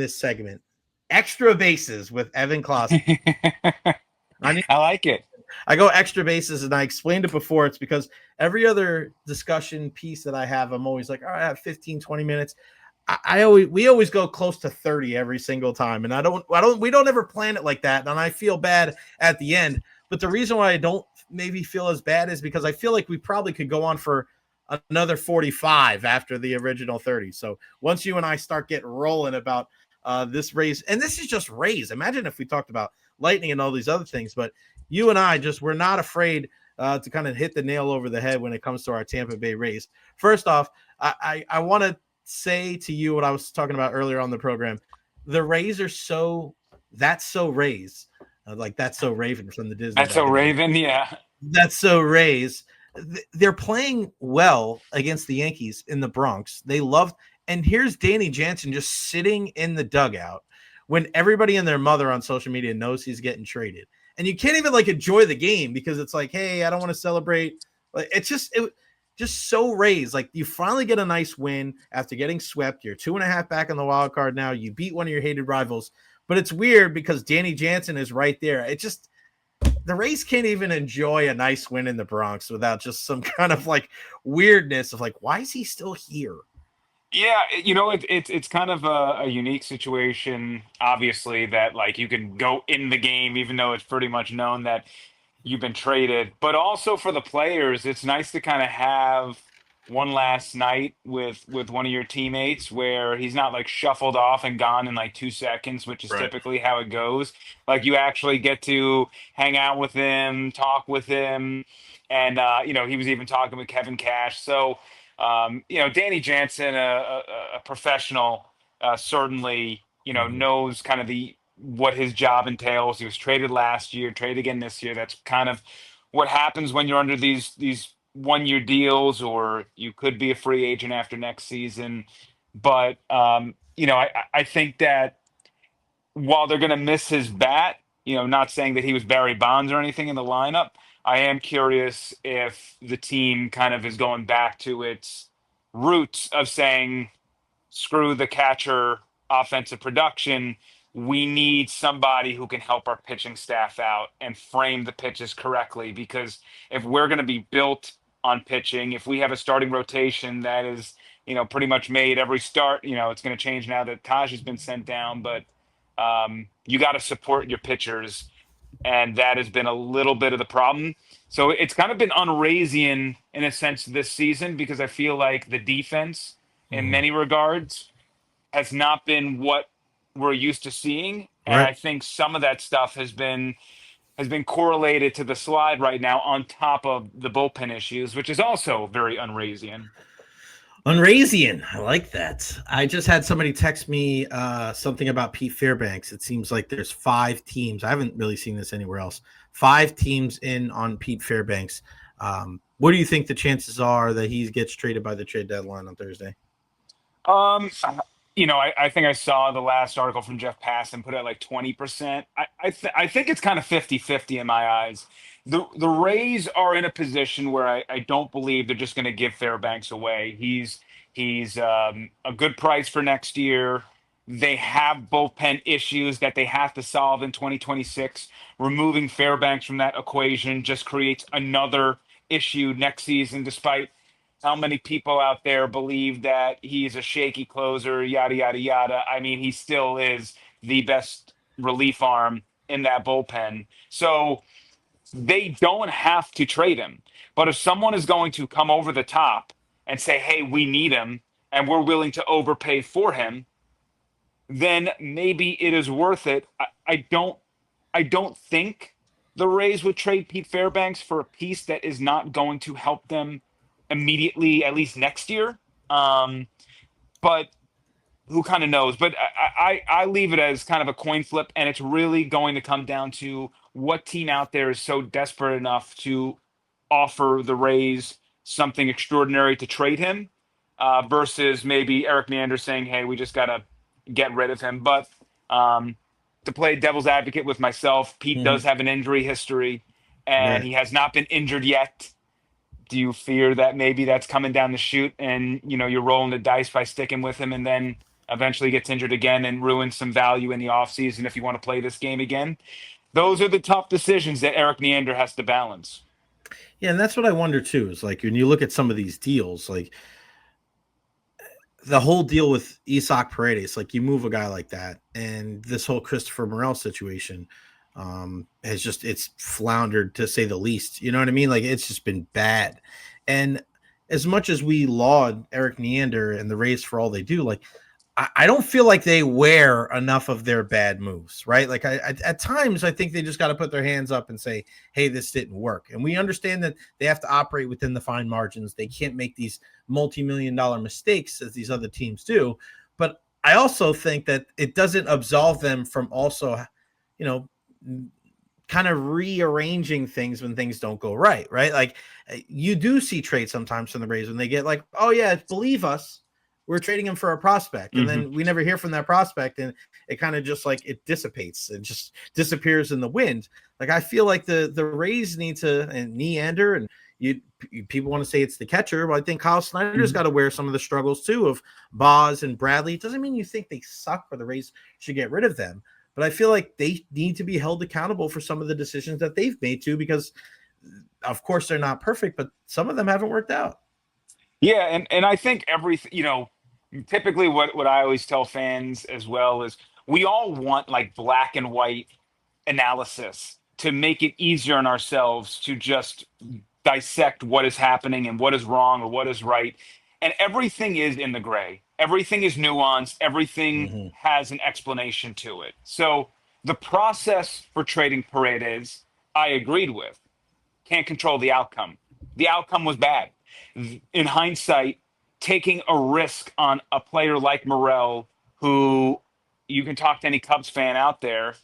this segment. Extra bases with Evan Closky. I like it. I go extra bases, and I explained it before. It's because every other discussion piece that I have, I'm always like, all right, I have 15, 20 minutes. We always go close to 30 every single time. And we don't ever plan it like that. And I feel bad at the end. But the reason why I don't maybe feel as bad is because I feel like we probably could go on for another 45 after the original 30. So once you and I start getting rolling about this Rays, and this is just Rays. Imagine if we talked about Lightning and all these other things, but you and I we're not afraid to kind of hit the nail over the head when it comes to our Tampa Bay Rays. First off, I want to say to you what I was talking about earlier on the program. The Rays are that's so Rays. Like That's So Raven from the Disney. That's So Raven, yeah. That's So Rays. They're playing well against the Yankees in the Bronx. They love, and here's Danny Jansen just sitting in the dugout when everybody and their mother on social media knows he's getting traded. And you can't even enjoy the game because it's like, hey, I don't want to celebrate. It's just so Rays. Like, you finally get a nice win after getting swept. You're 2.5 back on the wild card now. You beat one of your hated rivals. But it's weird because Danny Jansen is right there. The Rays can't even enjoy a nice win in the Bronx without just some kind of weirdness of why is he still here? Yeah, it's kind of a unique situation, obviously, that you can go in the game even though it's pretty much known that you've been traded. But also for the players, it's nice to kind of have one last night with one of your teammates where he's not shuffled off and gone in 2 seconds, which is Right. typically how it goes. You actually get to hang out with him, talk with him, and he was even talking with Kevin Cash. So Danny Jansen, a professional, certainly knows kind of what his job entails. He was traded last year, traded again this year. That's kind of what happens when you're under these 1-year deals, or you could be a free agent after next season. But I think that while they're going to miss his bat, not saying that he was Barry Bonds or anything in the lineup, I am curious if the team kind of is going back to its roots of saying, screw the catcher offensive production. We need somebody who can help our pitching staff out and frame the pitches correctly. Because if we're going to be built on pitching, if we have a starting rotation that is, pretty much made every start, it's going to change now that Taj has been sent down, but you got to support your pitchers. And that has been a little bit of the problem. So it's kind of been un-Raysian in a sense this season, because I feel like the defense in many regards has not been what we're used to seeing. And Right. I think some of that stuff has been correlated to the slide right now on top of the bullpen issues, which is also very un-Raysian. Unraisian. I like that. I just had somebody text me something about Pete Fairbanks. It seems like there's 5 teams. I haven't really seen this anywhere else. 5 teams in on Pete Fairbanks. What do you think the chances are that he gets traded by the trade deadline on Thursday? I think I saw the last article from Jeff Passan put it at 20%. I think it's kind of 50-50 in my eyes. The Rays are in a position where I don't believe they're just going to give Fairbanks away. He's a good price for next year. They have bullpen issues that they have to solve in 2026. Removing Fairbanks from that equation just creates another issue next season, despite how many people out there believe that he's a shaky closer, yada, yada, yada. I mean, he still is the best relief arm in that bullpen. So they don't have to trade him. But if someone is going to come over the top and say, hey, we need him and we're willing to overpay for him, then maybe it is worth it. I don't think the Rays would trade Pete Fairbanks for a piece that is not going to help them immediately, at least next year. But who kind of knows? But I leave it as kind of a coin flip, and it's really going to come down to what team out there is so desperate enough to offer the Rays something extraordinary to trade him, versus maybe Eric Neander saying, hey, we just got to get rid of him. But to play devil's advocate with myself, Pete does have an injury history, and he has not been injured yet. Do you fear that maybe that's coming down the chute and, you're rolling the dice by sticking with him and then eventually gets injured again and ruins some value in the offseason if you want to play this game again. Those are the tough decisions that Eric Neander has to balance. Yeah, and that's what I wonder too. Is like when you look at some of these deals, like the whole deal with Isaac Paredes, like you move a guy like that, and this whole Christopher Morel situation has just it's floundered to say the least. You know what I mean? Like it's just been bad. And as much as we laud Eric Neander and the Rays for all they do, like I don't feel like they wear enough of their bad moves, right? Like at times, I think they just got to put their hands up and say, "Hey, this didn't work." And we understand that they have to operate within the fine margins. They can't make these multi-million-dollar mistakes as these other teams do. But I also think that it doesn't absolve them from also, you know, kind of rearranging things when things don't go right, right? Like you do see trades sometimes from the Rays when they get like, "Oh yeah, believe us, we're trading him for a prospect," and then we never hear from that prospect, and it kind of just like it dissipates and just disappears in the wind. Like I feel like the Rays need to, and Neander, and people want to say it's the catcher, but I think Kyle Snyder's got to wear some of the struggles too of Boz and Bradley. It doesn't mean you think they suck or the Rays should get rid of them, but I feel like they need to be held accountable for some of the decisions that they've made too, because of course they're not perfect, but some of them haven't worked out. Yeah, and I think everything, typically what I always tell fans as well is we all want like black and white analysis to make it easier on ourselves to just dissect what is happening and what is wrong or what is right. And everything is in the gray. Everything is nuanced. Everything Mm-hmm. has an explanation to it. So the process for trading Paredes, I agreed with. Can't control the outcome. The outcome was bad. In hindsight, taking a risk on a player like Morel, who you can talk to any Cubs fan out there,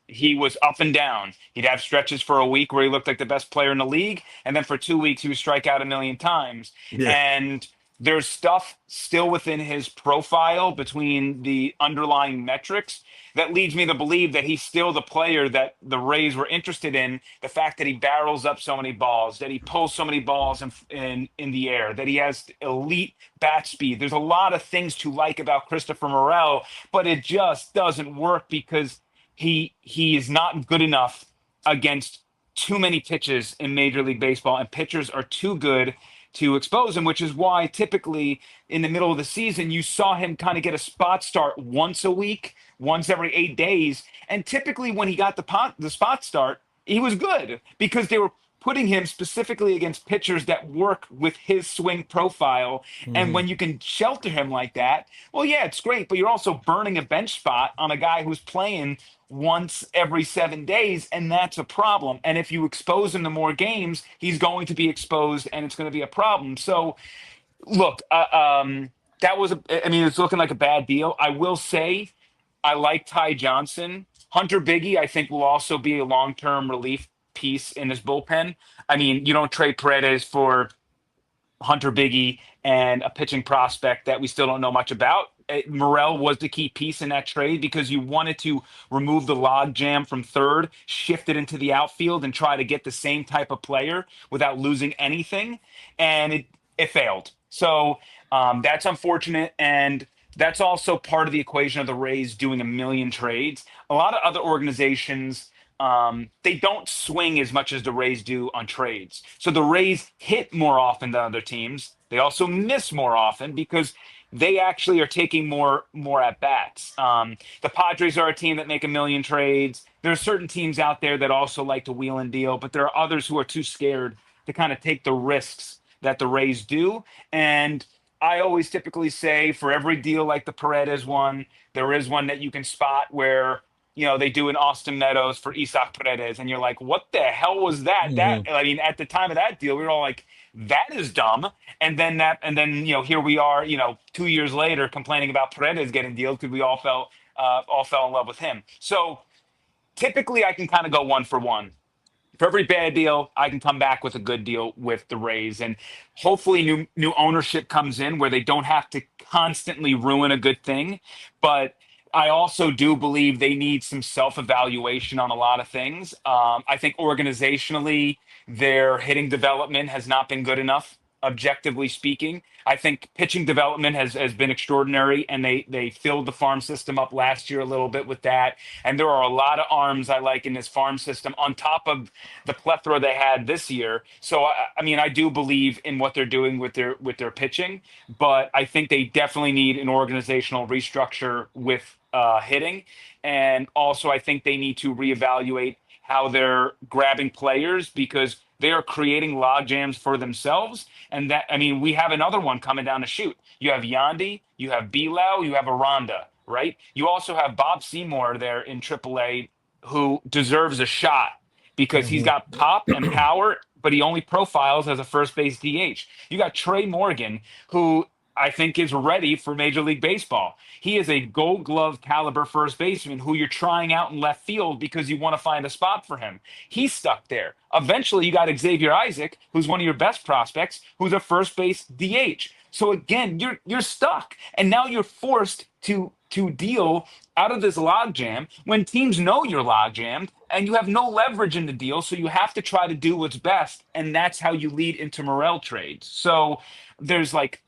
he was up and down. He'd have stretches for a week where he looked like the best player in the league, and then for 2 weeks he would strike out a million times. Yeah. And there's stuff still within his profile between the underlying metrics that leads me to believe that he's still the player that the Rays were interested in. The fact that he barrels up so many balls, that he pulls so many balls in the air, that he has elite bat speed. There's a lot of things to like about Christopher Morel, but it just doesn't work because he is not good enough against too many pitches in Major League Baseball, and pitchers are too good to expose him, which is why typically in the middle of the season you saw him kind of get a spot start once a week, once every 8 days, and typically when he got the spot start, he was good because they were putting him specifically against pitchers that work with his swing profile. And Mm-hmm. when you can shelter him like that, well, yeah, it's great, but you're also burning a bench spot on a guy who's playing once every 7 days, and that's a problem. And if you expose him to more games, he's going to be exposed, and it's going to be a problem. So, look, that was, I mean, it's looking like a bad deal. I will say, I like Ty Johnson. Hunter Biggie, I think, will also be a long term relief piece in his bullpen. I mean, you don't trade Paredes for Hunter Biggie and a pitching prospect that we still don't know much about. Morel was the key piece in that trade because you wanted to remove the log jam from third, shift it into the outfield, and try to get the same type of player without losing anything. And it failed. So that's unfortunate. And that's also part of the equation of the Rays doing a million trades. A lot of other organizations, they don't swing as much as the Rays do on trades. So the Rays hit more often than other teams. They also miss more often because they actually are taking more at bats. The Padres are a team that make a million trades. There are certain teams out there that also like to wheel and deal, but there are others who are too scared to kind of take the risks that the Rays do. And I always typically say for every deal like the Paredes one, there is one that you can spot where they do an Austin Meadows for Isaac Paredes, and you're like, what the hell was that? That Mm-hmm. I mean, at the time of that deal, we were all like, that is dumb. And then here we are, 2 years later, complaining about Paredes getting deals because we all fell in love with him. So typically, I can kind of go one for one. For every bad deal, I can come back with a good deal with the Rays, and hopefully, new ownership comes in where they don't have to constantly ruin a good thing. But I also do believe they need some self evaluation on a lot of things. I think organizationally, their hitting development has not been good enough. objectively speaking. I think pitching development has been extraordinary, and they filled the farm system up last year a little bit with that. And there are a lot of arms I like in this farm system on top of the plethora they had this year. So I mean, I do believe in what they're doing with their pitching, but I think they definitely need an organizational restructure with hitting, and also I think they need to reevaluate how they're grabbing players because they are creating log jams for themselves. And that, I mean, we have another one coming down the chute. You have Yandy, you have Bilal, you have Aranda, right? You also have Bob Seymour there in AAA who deserves a shot because he's Mhm. got pop and power, but he only profiles as a first base DH. You got Trey Morgan, who I think is ready for Major League Baseball. He is a Gold Glove caliber first baseman who you're trying out in left field because you want to find a spot for him. He's stuck there. Eventually, you got Xavier Isaac, who's one of your best prospects, who's a first base DH. So again, you're stuck, and now you're forced to deal out of this logjam when teams know you're logjammed and you have no leverage in the deal. So you have to try to do what's best, and that's how you lead into Morel trades. So there's like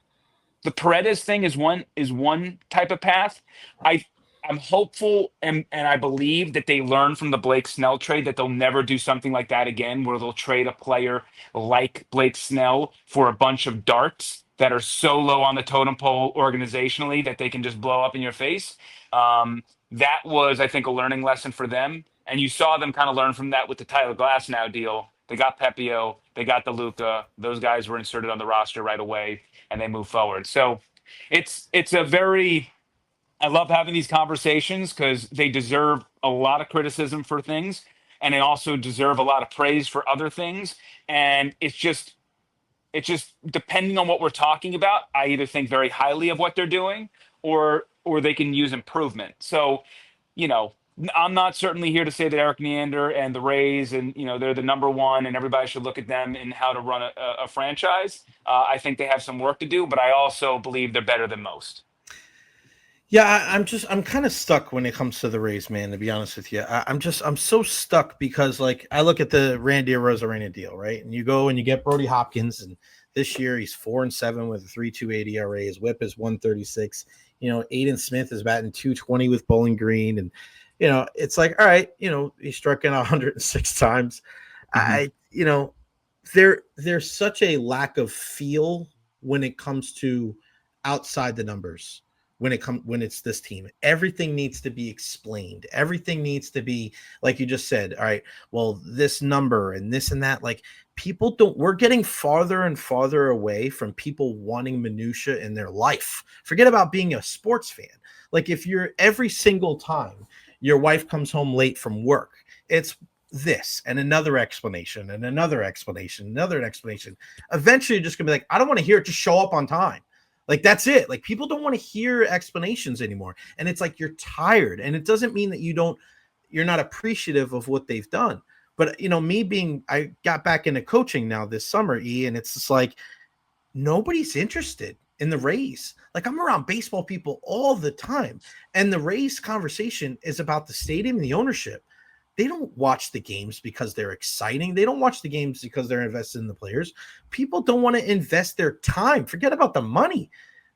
the Paredes thing is one type of path. I I'm hopeful and I believe that they learn from the Blake Snell trade that they'll never do something like that again, where they'll trade a player like Blake Snell for a bunch of darts that are so low on the totem pole organizationally that they can just blow up in your face. That was, I think, a learning lesson for them, and you saw them kind of learn from that with the Tyler Glasnow deal. They got Pepio, they got the Luca. Those guys were inserted on the roster right away and they move forward. So it's a very I love having these conversations because they deserve a lot of criticism for things and they also deserve a lot of praise for other things. And it's just depending on what we're talking about, I either think very highly of what they're doing or they can use improvement. So, you know, I'm not certainly here to say that Eric Neander and the Rays and they're the number one and everybody should look at them in how to run a franchise. I think they have some work to do, but I also believe they're better than most. Yeah, I'm kind of stuck when it comes to the Rays, man. To be honest with you, I'm so stuck because like I look at the Randy Arozarena deal, right? And you go and you get Brody Hopkins, and this year he's 4-7 with a 3.28 ERA. His WHIP is 136. Aiden Smith is batting 220 with Bowling Green, and it's like, all right, he struck in 106 times. Mhm. There's such a lack of feel when it comes to outside the numbers when it's this team. Everything needs to be explained. Everything needs to be like you just said. All right, well, this number and this and that. Like people don't. We're getting farther and farther away from people wanting minutia in their life. Forget about being a sports fan. Like if you're every single time your wife comes home late from work, it's this and another explanation and another explanation, another explanation. Eventually, you're just gonna be like, I don't want to hear it. Just show up on time. Like that's it. Like people don't want to hear explanations anymore. And it's like you're tired. And it doesn't mean that you're not appreciative of what they've done. But I got back into coaching now this summer, and it's just like nobody's interested in the Rays. Like I'm around baseball people all the time. And the Rays conversation is about the stadium and the ownership. They don't watch the games because they're exciting. They don't watch the games because they're invested in the players. People don't want to invest their time. Forget about the money.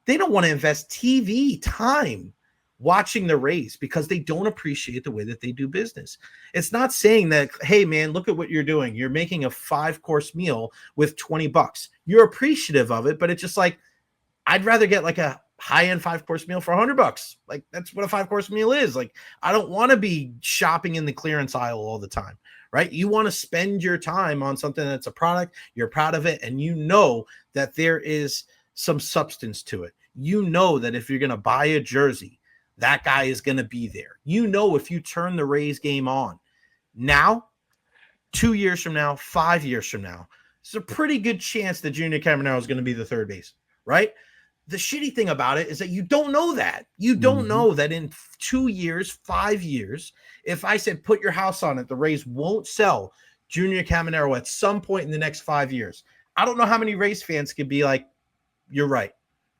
They don't want to invest TV time watching the Rays because they don't appreciate the way that they do business. It's not saying that, hey, man, look at what you're doing. You're making a 5-course meal with $20. You're appreciative of it, but it's just like, I'd rather get like a high-end 5-course meal for $100. Like that's what a 5-course meal is. Like I don't want to be shopping in the clearance aisle all the time, right? You want to spend your time on something that's a product, you're proud of it, and you know that there is some substance to it. You know that if you're going to buy a jersey, that guy is going to be there. If you turn the Rays game on now, 2 years from now, 5 years from now, it's a pretty good chance that Junior Caminero is going to be the third base, right? The shitty thing about it is that you don't know that. You don't know that in 2 years, 5 years, if I said put your house on it, the Rays won't sell Junior Caminero at some point in the next 5 years. I don't know how many Rays fans could be like, you're right.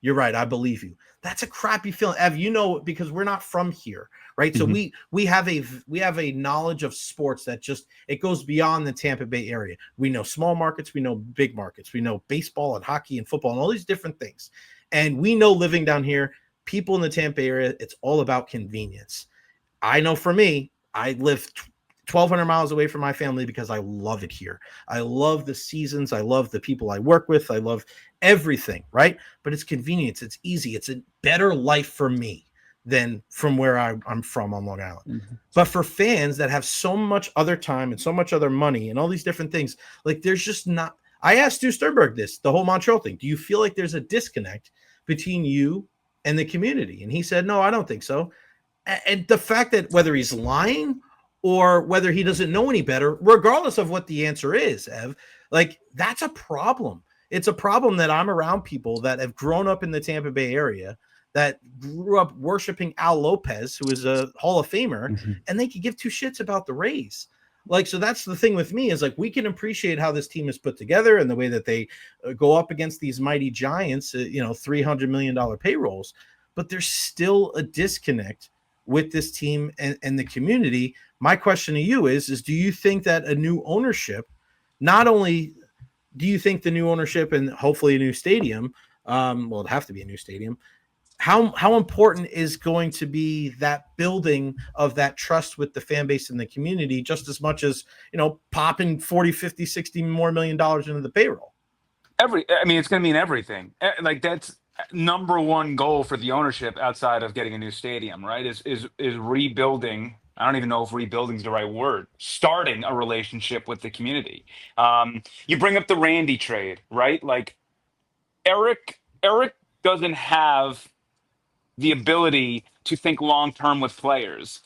you're right. I believe you. That's a crappy feeling, Ev. Because we're not from here, right? So we have a knowledge of sports that just it goes beyond the Tampa Bay area. We know small markets, we know big markets, we know baseball and hockey and football and all these different things, and we know living down here, people in the Tampa area, it's all about convenience. I know for me, I live 1,200 miles away from my family because I love it here. I love the seasons. I love the people I work with. I love everything, right? But it's convenience. It's easy. It's a better life for me than from where I'm from on Long Island. But for fans that have so much other time and so much other money and all these different things, like there's just not. I asked Stu Sternberg this, the whole Montreal thing. Do you feel like there's a disconnect between you and the community? And he said, no, I don't think so. And the fact that whether he's lying or whether he doesn't know any better, regardless of what the answer is, Ev, like that's a problem. It's a problem that I'm around people that have grown up in the Tampa Bay area, that grew up worshiping Al Lopez, who is a Hall of Famer, and they could give two shits about the Rays. Like, so that's the thing with me is like, we can appreciate how this team is put together and the way that they go up against these mighty giants, $300 million payrolls, but there's still a disconnect with this team and the community. My question to you is do you think that a new ownership, not only do you think the new ownership and hopefully a new stadium, it'd have to be a new stadium, how important is going to be that building of that trust with the fan base and the community, just as much as, popping 40, 50, 60 more $million into the payroll? It's going to mean everything. Like that's number one goal for the ownership outside of getting a new stadium, right? Is rebuilding. I don't even know if rebuilding is the right word. Starting a relationship with the community. You bring up the Randy trade, right? Like Eric doesn't have the ability to think long term with players.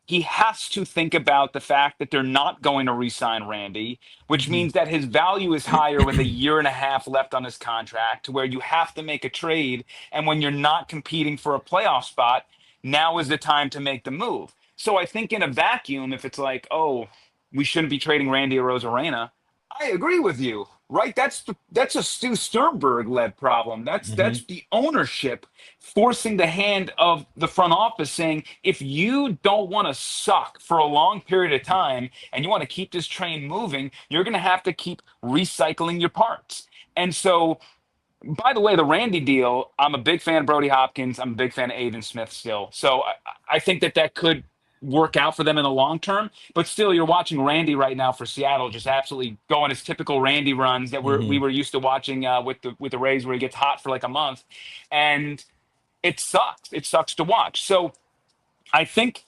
He has to think about the fact that they're not going to re-sign Randy, which means that his value is higher with a year and a half left on his contract, to where you have to make a trade. And when you're not competing for a playoff spot, now is the time to make the move. So I think in a vacuum, if it's like, oh, we shouldn't be trading Randy Arozarena, I agree with you, right? That's a Stu Sternberg led problem. That's the ownership forcing the hand of the front office, saying, if you don't want to suck for a long period of time and you want to keep this train moving, you're going to have to keep recycling your parts. And so, by the way, the Randy deal, I'm a big fan of Brody Hopkins. I'm a big fan of Aiden Smith still. So I think that could work out for them in the long term. But still, you're watching Randy right now for Seattle just absolutely go on his typical Randy runs that we were used to watching with the Rays, where he gets hot for like a month. And it sucks. It sucks to watch. So I think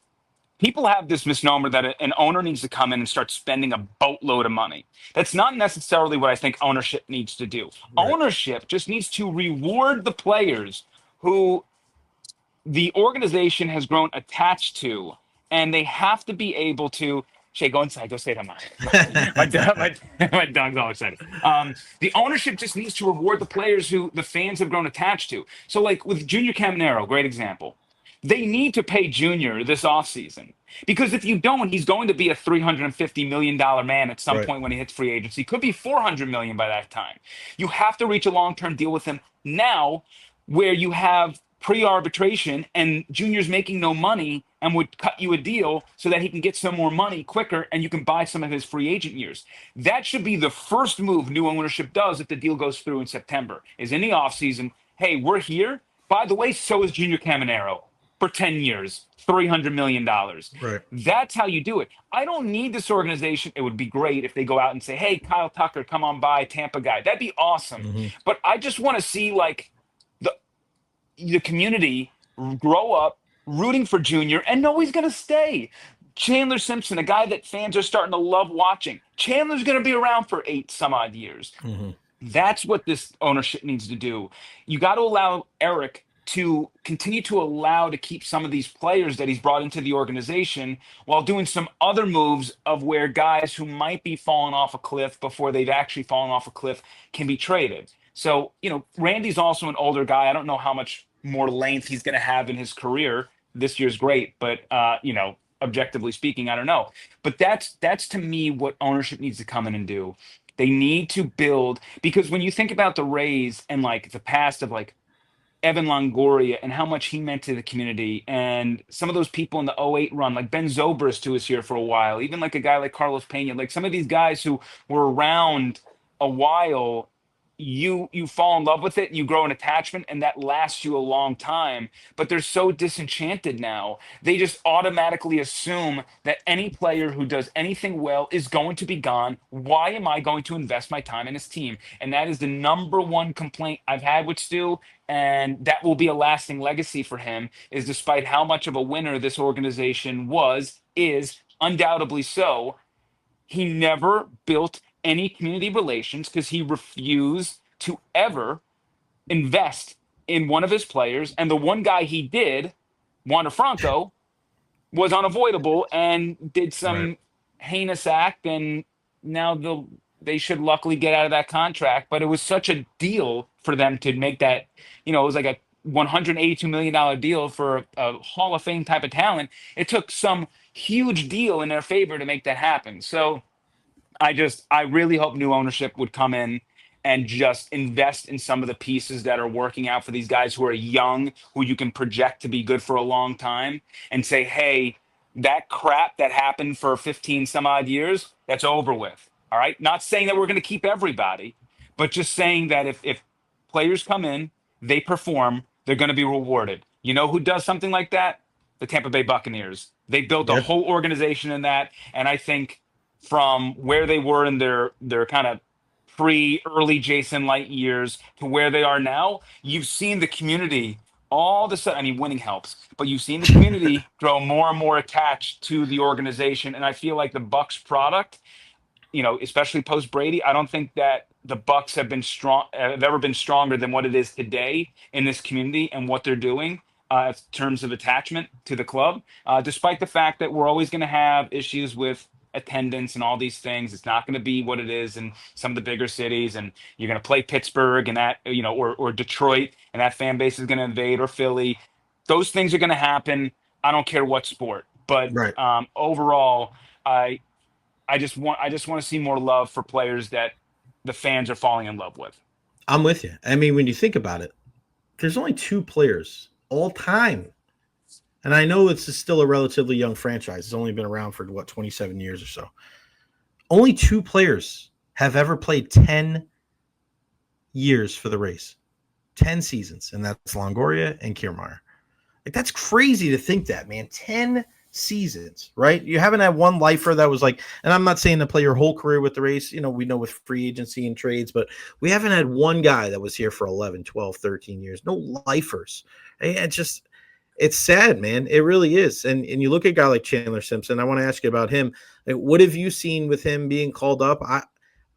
people have this misnomer that an owner needs to come in and start spending a boatload of money. That's not necessarily what I think ownership needs to do. Right. Ownership just needs to reward the players who the organization has grown attached to, and they have to be able to. Shay, go inside. Go say it on my dog's all excited. The ownership just needs to reward the players who the fans have grown attached to. So, like with Junior Caminero, great example. They need to pay Junior this offseason, because if you don't, he's going to be a $350 million man at some point when he hits free agency. Could be $400 million by that time. You have to reach a long-term deal with him now, where you have pre-arbitration and Junior's making no money and would cut you a deal so that he can get some more money quicker and you can buy some of his free agent years. That should be the first move new ownership does if the deal goes through in September, is in the offseason, hey, we're here. By the way, so is Junior Caminero for 10 years, $300 million. Right. That's how you do it. I don't need this organization. It would be great if they go out and say, hey, Kyle Tucker, come on by, Tampa guy. That'd be awesome. But I just want to see like the community grow up rooting for Junior and know he's going to stay. Chandler Simpson, a guy that fans are starting to love watching. Chandler's going to be around for 8 some odd years. That's what this ownership needs to do. You got to allow Eric to continue to keep some of these players that he's brought into the organization, while doing some other moves of where guys who might be falling off a cliff before they've actually fallen off a cliff can be traded. So, Randy's also an older guy. I don't know how much more length he's going to have in his career. This year's great, but objectively speaking, I don't know. But that's to me what ownership needs to come in and do. They need to build, because when you think about the Rays and like the past of like Evan Longoria and how much he meant to the community, and some of those people in the '08 run, like Ben Zobrist, who was here for a while, even like a guy like Carlos Pena, like some of these guys who were around a while, you fall in love with it, you grow an attachment, and that lasts you a long time. But they're so disenchanted now. They just automatically assume that any player who does anything well is going to be gone. Why am I going to invest my time in this team? And that is the number one complaint I've had with Stu, and that will be a lasting legacy for him. Is despite how much of a winner this organization is undoubtedly so, he never built any community relations because he refused to ever invest in one of his players. And the one guy he did, Wander Franco, was unavoidable and did Right. some heinous act. And now they should luckily get out of that contract. But it was such a deal for them to make that, it was like a $182 million deal for a Hall of Fame type of talent. It took some huge deal in their favor to make that happen. So I really hope new ownership would come in and just invest in some of the pieces that are working out for these guys who are young, who you can project to be good for a long time, and say, hey, that crap that happened for 15 some odd years, that's over with. All right. Not saying that we're going to keep everybody, but just saying that if players come in, they perform, they're going to be rewarded. You know who does something like that? The Tampa Bay Buccaneers. They built a Yeah. whole organization in that. And I think from where they were in their kind of early Jason Light years to where they are now, you've seen the community all of a sudden. I mean, winning helps, but you've seen the community grow more and more attached to the organization. And I feel like the Bucks product, especially post Brady, I don't think that the Bucks have ever been stronger than what it is today in this community and what they're doing in terms of attachment to the club. Despite the fact that we're always going to have issues with attendance and all these things, it's not going to be what it is in some of the bigger cities, and you're going to play Pittsburgh and that, or Detroit, and that fan base is going to invade, or Philly. Those things are going to happen. I don't care what sport, but Right. overall, I I just want to see more love for players that the fans are falling in love with. I'm with you. I mean, when you think about it, there's only two players all time. And I know it's still a relatively young franchise. It's only been around for what, 27 years or so. Only two players have ever played 10 years for the race, 10 seasons, and that's Longoria and Kiermaier. Like, that's crazy to think that, man. 10 seasons, right? You haven't had one lifer that was like, and I'm not saying to play your whole career with the race, we know with free agency and trades, but we haven't had one guy that was here for 11, 12, 13 years. No lifers. It's sad, man. It really is. And you look at a guy like Chandler Simpson. I want to ask you about him. Like, what have you seen with him being called up?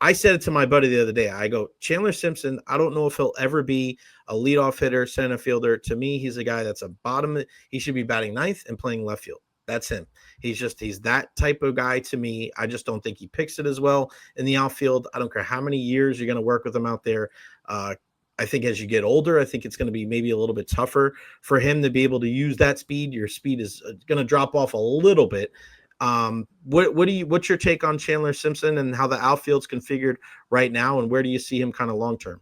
I said it to my buddy the other day. I go, Chandler Simpson, I don't know if he'll ever be a leadoff hitter, center fielder. To me, he's a guy that's a bottom. He should be batting ninth and playing left field. That's him. He's that type of guy to me. I just don't think he picks it as well in the outfield. I don't care how many years you're going to work with him out there. I think as you get older, I think it's going to be maybe a little bit tougher for him to be able to use that speed. Your speed is going to drop off a little bit. What's your take on Chandler Simpson and how the outfield's configured right now, and where do you see him kind of long term?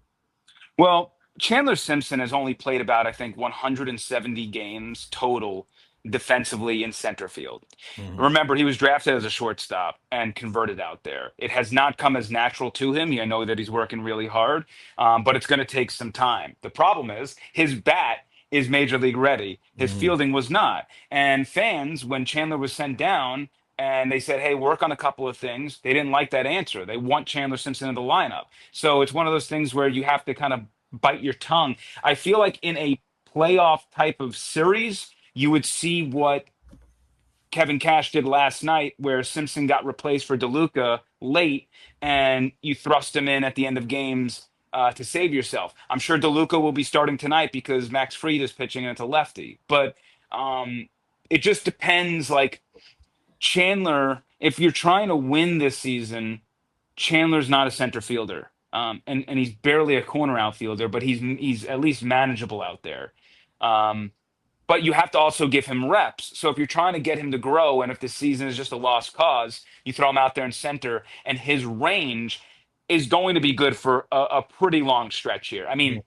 Well, Chandler Simpson has only played about, I think, 170 games total defensively in center field. Mm-hmm. Remember, he was drafted as a shortstop and converted out there. It has not come as natural to him. I know that he's working really hard, but it's going to take some time. The problem is his bat is major league ready. His Mm-hmm. fielding was not. And fans, when Chandler was sent down, and they said, hey, work on a couple of things. They didn't like that answer. They want Chandler Simpson in the lineup. So it's one of those things where you have to kind of bite your tongue. I feel like in a playoff type of series, you would see what Kevin Cash did last night, where Simpson got replaced for DeLuca late, and you thrust him in at the end of games to save yourself. I'm sure DeLuca will be starting tonight because Max Fried is pitching and it's a lefty. But it just depends. Like Chandler, if you're trying to win this season, Chandler's not a center fielder. And he's barely a corner outfielder, but he's at least manageable out there. Um, but you have to also give him reps. So if you're trying to get him to grow, and if the season is just a lost cause, you throw him out there in center, and his range is going to be good for a pretty long stretch here. I mean,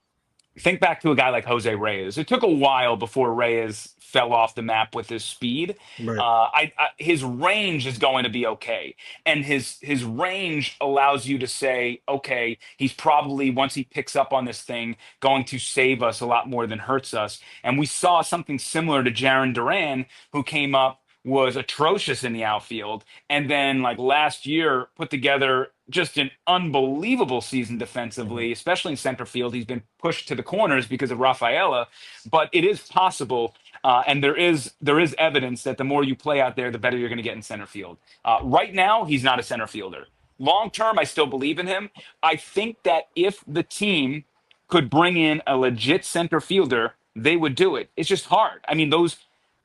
think back to a guy like Jose Reyes. It took a while before Reyes fell off the map with his speed. Right. His range is going to be okay, and his range allows you to say, okay, he's probably, once he picks up on this thing, going to save us a lot more than hurts us. And we saw something similar to Jaron Duran, who came up, was atrocious in the outfield, and then like last year put together just an unbelievable season Mhm. defensively, especially in center field. He's been pushed to the corners because of Rafaela, but it is possible, and there is evidence that the more you play out there, the better you're going to get in center field. Right now, he's not a center fielder. Long term, I still believe in him. I think that if the team could bring in a legit center fielder, they would do it. It's just hard. I mean, those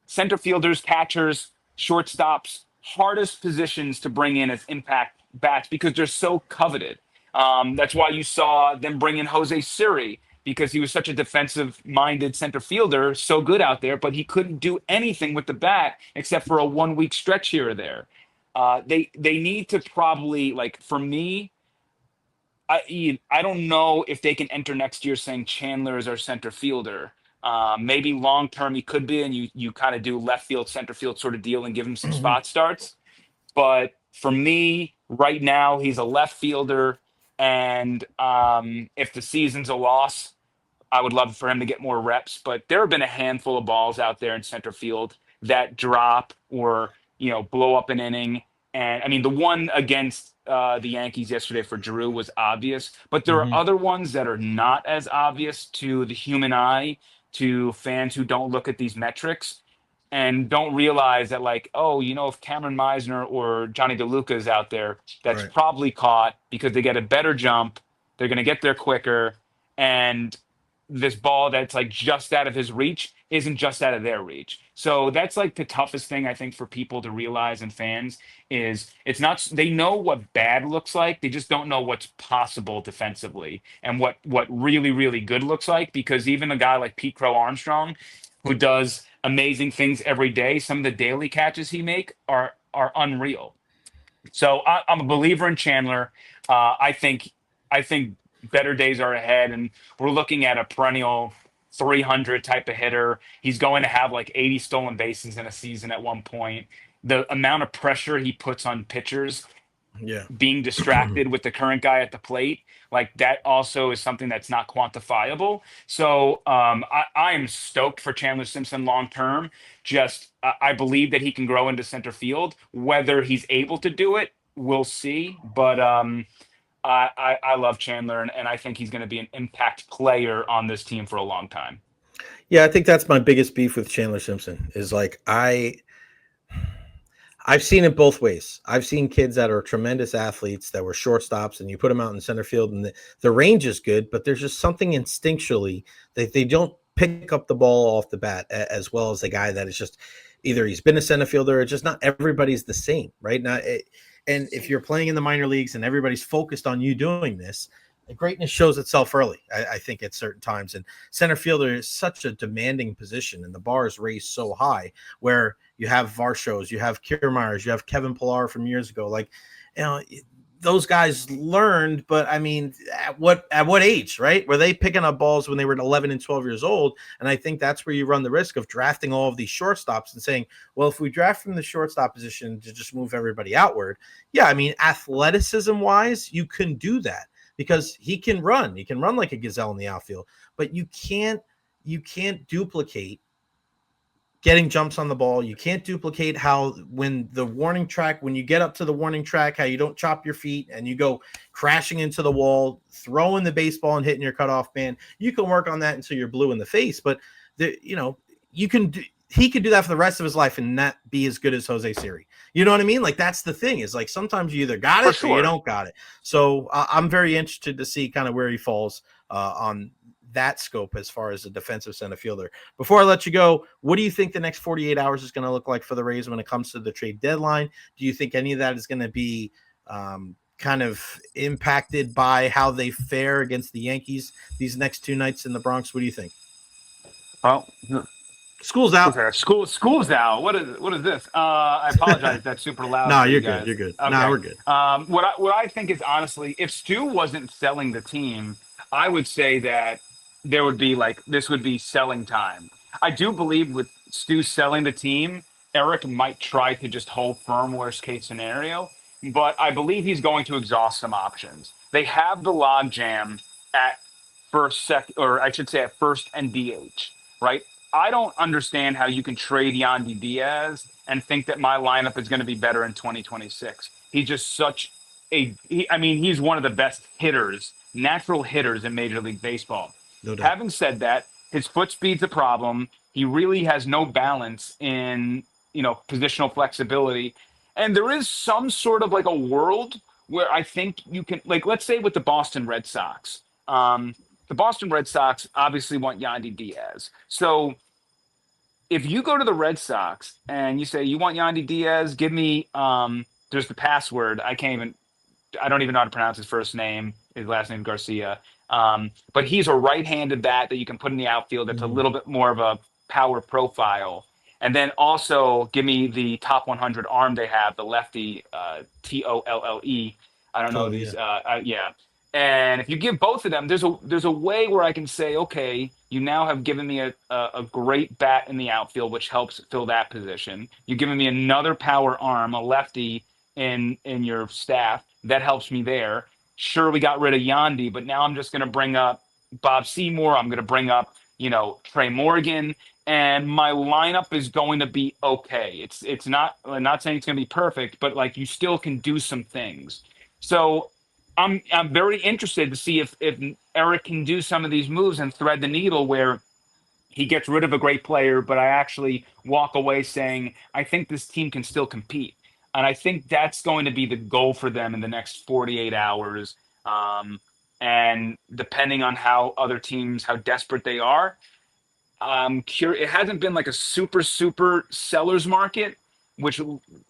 center fielders, catchers, shortstops, hardest positions to bring in as impact bats because they're so coveted. That's why you saw them bring in Jose Siri because he was such a defensive-minded center fielder, so good out there, but he couldn't do anything with the bat except for a 1 week stretch here or there. They need to probably, like, for me, I don't know if they can enter next year saying Chandler is our center fielder. Maybe long term he could be, and you kind of do left field, center field sort of deal and give him some spot starts. But for me, right now, he's a left fielder, and if the season's a loss, I would love for him to get more reps. But there have been a handful of balls out there in center field that drop or blow up an inning. And I mean, the one against the Yankees yesterday for Drew was obvious, but there are Mhm. other ones that are not as obvious to the human eye, to fans who don't look at these metrics and don't realize that, like, oh, if Cameron Meisner or Johnny DeLuca is out there, that's Right. probably caught because they get a better jump. They're going to get there quicker. And this ball that's like just out of his reach isn't just out of their reach. So that's like the toughest thing I think for people to realize, and fans, is it's not, they know what bad looks like, they just don't know what's possible defensively and what really really good looks like, because even a guy like Pete Crow Armstrong, who does amazing things every day, some of the daily catches he make are unreal. So I'm a believer in Chandler. I think better days are ahead, and we're looking at a perennial 300 type of hitter. He's going to have like 80 stolen bases in a season at one point. The amount of pressure he puts on pitchers Yeah. being distracted with the current guy at the plate, like that also is something that's not quantifiable. So I am stoked for Chandler Simpson long term. Just I believe that he can grow into center field. Whether he's able to do it, we'll see. But I love Chandler, and I think he's going to be an impact player on this team for a long time. Yeah, I think that's my biggest beef with Chandler Simpson is like I've seen it both ways. I've seen kids that are tremendous athletes that were shortstops, and you put them out in center field, and the range is good, but there's just something instinctually that they don't pick up the ball off the bat as well as the guy that is just either he's been a center fielder or just not everybody's the same, right? And if you're playing in the minor leagues and everybody's focused on you doing this, the greatness shows itself early, I think, at certain times. And center fielder is such a demanding position, and the bar is raised so high where you have Varshows, you have Kiermaiers, you have Kevin Pillar from years ago. Like, those guys learned, but I mean, at what age, right? Were they picking up balls when they were 11 and 12 years old? And I think that's where you run the risk of drafting all of these shortstops and saying, well, if we draft from the shortstop position to just move everybody outward, yeah, I mean, athleticism wise, you can do that because he can run. He can run like a gazelle in the outfield, but you can't duplicate getting jumps on the ball. You can't duplicate how when you get up to the warning track, how you don't chop your feet and you go crashing into the wall, throwing the baseball and hitting your cutoff man. You can work on that until you're blue in the face, but he could do that for the rest of his life and not be as good as Jose Siri. You know what I mean? Like, that's the thing, is like sometimes you either got For it or you sure. don't got it. So I'm very interested to see kind of where he falls on that scope as far as a defensive center fielder. Before I let you go, what do you think the next 48 hours is going to look like for the Rays when it comes to the trade deadline? Do you think any of that is going to be kind of impacted by how they fare against the Yankees these next two nights in the Bronx? What do you think? Well, School's out. okay, school's out. What is this? I apologize. That's super loud No, for you you're good. guys. You're good. No, Okay. we're good. What I think is, honestly, if Stu wasn't selling the team, I would say that there would be like this would be selling time. I do believe with Stu selling the team, Eric might try to just hold firm worst case scenario, but I believe he's going to exhaust some options. They have the log jam at or I should say at first and DH, right? I don't understand how you can trade Yandy Diaz and think that my lineup is going to be better in 2026. He's just such I mean, he's one of the best hitters, natural hitters in Major League Baseball. No doubt. Having said that, his foot speed's a problem. He really has no balance in, positional flexibility. And there is some sort of like a world where I think you can, like, let's say with the Boston Red Sox. The Boston Red Sox obviously want Yandy Diaz. So if you go to the Red Sox and you say you want Yandy Diaz, give me there's the password. I don't even know how to pronounce his first name. His last name Garcia. But he's a right-handed bat that you can put in the outfield that's a little bit more of a power profile. And then also give me the top 100 arm they have, the lefty, Tolle. I don't know Oh these. yeah. Yeah. And if you give both of them, there's a way where I can say, okay, you now have given me a great bat in the outfield, which helps fill that position. You've given me another power arm, a lefty in your staff that helps me there. Sure, we got rid of Yandy, but now I'm just going to bring up Bob Seymour. I'm going to bring up, Trey Morgan, and my lineup is going to be okay. It's not. I'm not saying it's going to be perfect, but like you still can do some things. So I'm very interested to see if Eric can do some of these moves and thread the needle where he gets rid of a great player, but I actually walk away saying I think this team can still compete. And I think that's going to be the goal for them in the next 48 hours. And depending on how other teams, how desperate they are, I'm curious. It hasn't been like a super seller's market, which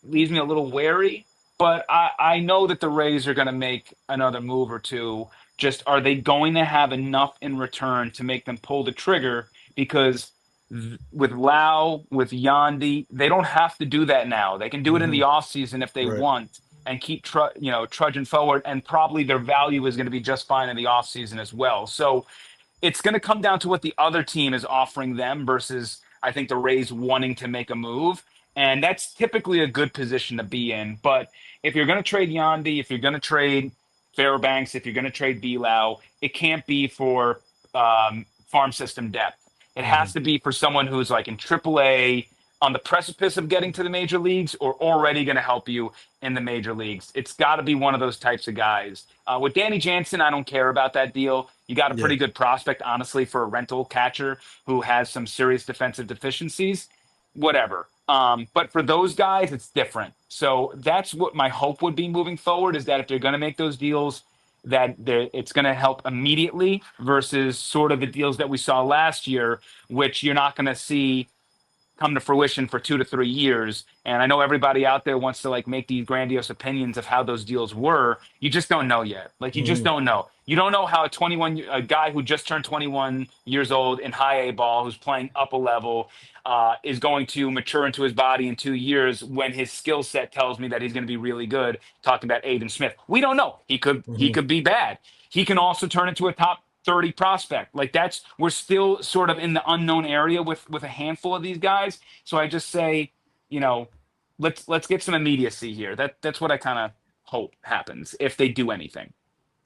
leaves me a little wary. But I know that the Rays are going to make another move or two. Just are they going to have enough in return to make them pull the trigger? Because with Lau, with Yandy, they don't have to do that now. They can do it in the offseason if they Right. want and keep trudging forward. And probably their value is going to be just fine in the offseason as well. So it's going to come down to what the other team is offering them versus I think the Rays wanting to make a move. And that's typically a good position to be in. But if you're going to trade Yandy, if you're going to trade Fairbanks, if you're going to trade Belau, it can't be for farm system depth. It has to be for someone who's like in AAA on the precipice of getting to the major leagues or already going to help you in the major leagues. It's got to be one of those types of guys. With Danny Jansen, I don't care about that deal. You got a Yeah. pretty good prospect, honestly, for a rental catcher who has some serious defensive deficiencies. Whatever. But for those guys, it's different. So that's what my hope would be moving forward is that if they're going to make those deals, it's going to help immediately versus sort of the deals that we saw last year, which you're not going to see come to fruition for 2 to 3 years. And I know everybody out there wants to like make these grandiose opinions of how those deals were. You just don't know yet. Like you just don't know. You don't know how a guy who just turned 21 years old in high A ball, who's playing up a level, is going to mature into his body in 2 years when his skill set tells me that he's going to be really good. Talking about Aiden Smith, we don't know. He could be bad. He can also turn into a top 30 prospect. Like we're still sort of in the unknown area with a handful of these guys. So I just say, let's get some immediacy here. That's what I kind of hope happens if they do anything.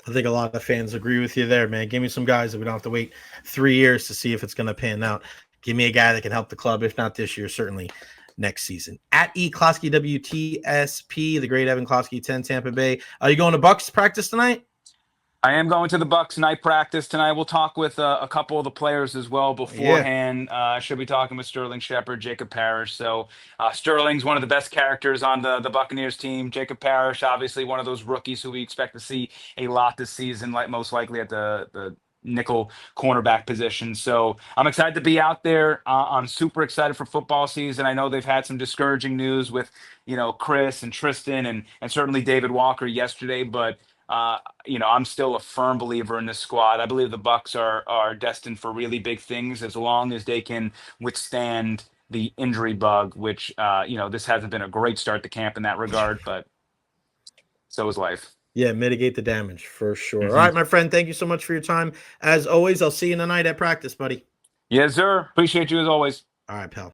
I think a lot of fans agree with you there, man. Give me some guys that we don't have to wait 3 years to see if it's going to pan out. Give me a guy that can help the club, if not this year, certainly next season. At E Closky WTSP, the great Evan Closky, 10 Tampa Bay. Are you going to Bucks practice tonight? I am going to the Bucks night practice tonight. We'll talk with a couple of the players as well beforehand. Should be talking with Sterling Shepard, Jacob Parrish. So Sterling's one of the best characters on the Buccaneers team. Jacob Parrish, obviously one of those rookies who we expect to see a lot this season, like most likely at the nickel cornerback position. So I'm excited to be out there. I'm super excited for football season. I know they've had some discouraging news with, Chris and Tristan and certainly David Walker yesterday, but I'm still a firm believer in this squad. I believe the Bucks are destined for really big things as long as they can withstand the injury bug, which this hasn't been a great start to camp in that regard, but so is life. Yeah, mitigate the damage for sure. All Mm-hmm. right, my friend, thank you so much for your time. As always, I'll see you tonight at practice, buddy. Yes, sir. Appreciate you as always. All right, pal.